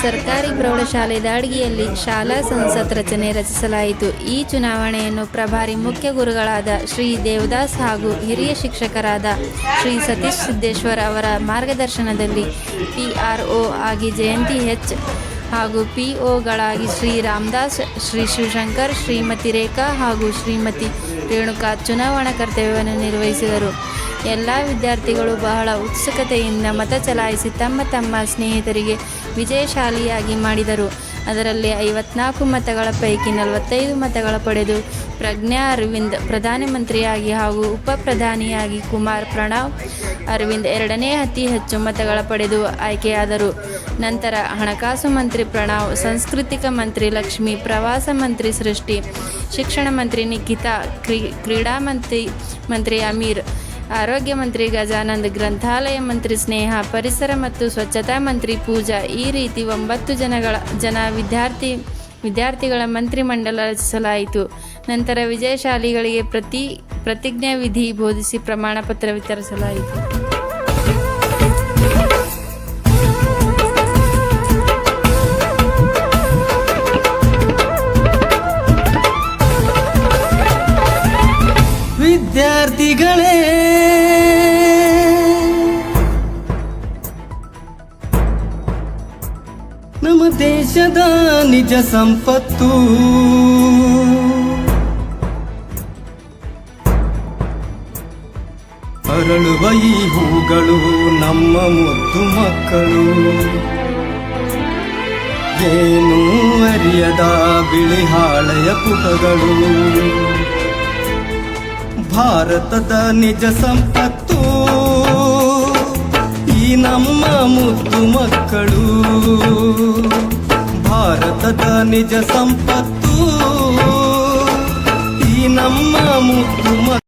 ಸರ್ಕಾರಿ ಪ್ರೌಢಶಾಲೆ ದಾಡ್ಗಿಯಲ್ಲಿ ಶಾಲಾ ಸಂಸತ್ ರಚನೆ ರಚಿಸಲಾಯಿತು. ಈ ಚುನಾವಣೆಯನ್ನು ಪ್ರಭಾರಿ ಮುಖ್ಯ ಗುರುಗಳಾದ ಶ್ರೀ ದೇವದಾಸ್ ಹಾಗೂ ಹಿರಿಯ ಶಿಕ್ಷಕರಾದ ಶ್ರೀ ಸತೀಶ್ ಸಿದ್ದೇಶ್ವರ್ ಅವರ ಮಾರ್ಗದರ್ಶನದಲ್ಲಿ PRO ಆಗಿ ಜಯಂತಿ H ಹಾಗೂ POಗಳಾಗಿ ಶ್ರೀ ರಾಮದಾಸ್, ಶ್ರೀ ಶಿವಶಂಕರ್, ಶ್ರೀಮತಿ ರೇಖಾ ಹಾಗೂ ಶ್ರೀಮತಿ ರೇಣುಕಾ ಚುನಾವಣಾ ಕರ್ತವ್ಯವನ್ನು ನಿರ್ವಹಿಸಿದರು. ಎಲ್ಲ ವಿದ್ಯಾರ್ಥಿಗಳು ಬಹಳ ಉತ್ಸುಕತೆಯಿಂದ ಮತ ಚಲಾಯಿಸಿ ತಮ್ಮ ತಮ್ಮ ಸ್ನೇಹಿತರಿಗೆ ವಿಜಯಶಾಲಿಯಾಗಿ ಮಾಡಿದರು. ಅದರಲ್ಲಿ 54 ಮತಗಳ ಪೈಕಿ 45 ಮತಗಳ ಪಡೆದು ಪ್ರಜ್ಞಾ ಅರವಿಂದ್ ಪ್ರಧಾನಮಂತ್ರಿಯಾಗಿ ಹಾಗೂ ಉಪ ಪ್ರಧಾನಿಯಾಗಿ ಕುಮಾರ್ ಪ್ರಣವ್ ಅರವಿಂದ್ ಎರಡನೇ ಅತಿ ಹೆಚ್ಚು ಮತಗಳ ಪಡೆದು ಆಯ್ಕೆಯಾದರು. ನಂತರ ಹಣಕಾಸು ಮಂತ್ರಿ ಪ್ರಣವ್, ಸಾಂಸ್ಕೃತಿಕ ಮಂತ್ರಿ ಲಕ್ಷ್ಮಿ, ಪ್ರವಾಸ ಮಂತ್ರಿ ಸೃಷ್ಟಿ, ಶಿಕ್ಷಣ ಮಂತ್ರಿ ನಿಖಿತಾ, ಕ್ರೀಡಾ ಮಂತ್ರಿ ಅಮೀರ್, ಆರೋಗ್ಯ ಮಂತ್ರಿ ಗಜಾನಂದ್, ಗ್ರಂಥಾಲಯ ಮಂತ್ರಿ ಸ್ನೇಹ, ಪರಿಸರ ಮತ್ತು ಸ್ವಚ್ಛತಾ ಮಂತ್ರಿ ಪೂಜಾ, ಈ ರೀತಿ 9 ವಿದ್ಯಾರ್ಥಿಗಳ ಮಂತ್ರಿಮಂಡಲ ರಚಿಸಲಾಯಿತು. ನಂತರ ವಿಜಯಶಾಲಿಗಳಿಗೆ ಪ್ರತಿಜ್ಞಾ ವಿಧಿ ಬೋಧಿಸಿ ಪ್ರಮಾಣ ಪತ್ರ ವಿತರಿಸಲಾಯಿತು. ವಿದ್ಯಾರ್ಥಿಗಳೇ, ನಮ್ಮ ದೇಶದ ನಿಜ ಸಂಪತ್ತು, ಅರಳುವ ಈ ಹೂಗಳು ನಮ್ಮ ಮುದ್ದು ಮಕ್ಕಳು. ಏನೂ ಅರಿಯದ ಬಿಳಿ ಹಾಳೆಯ ಪುಟಗಳು, ಭಾರತದ ನಿಜ ಸಂಪತ್ತು ಈ ನಮ್ಮ ಮುದ್ದು ಮಕ್ಕಳು. ಭಾರತದ ನಿಜ ಸಂಪತ್ತು ಈ ನಮ್ಮ ಮುದ್ದು ಮಕ್ಕಳು.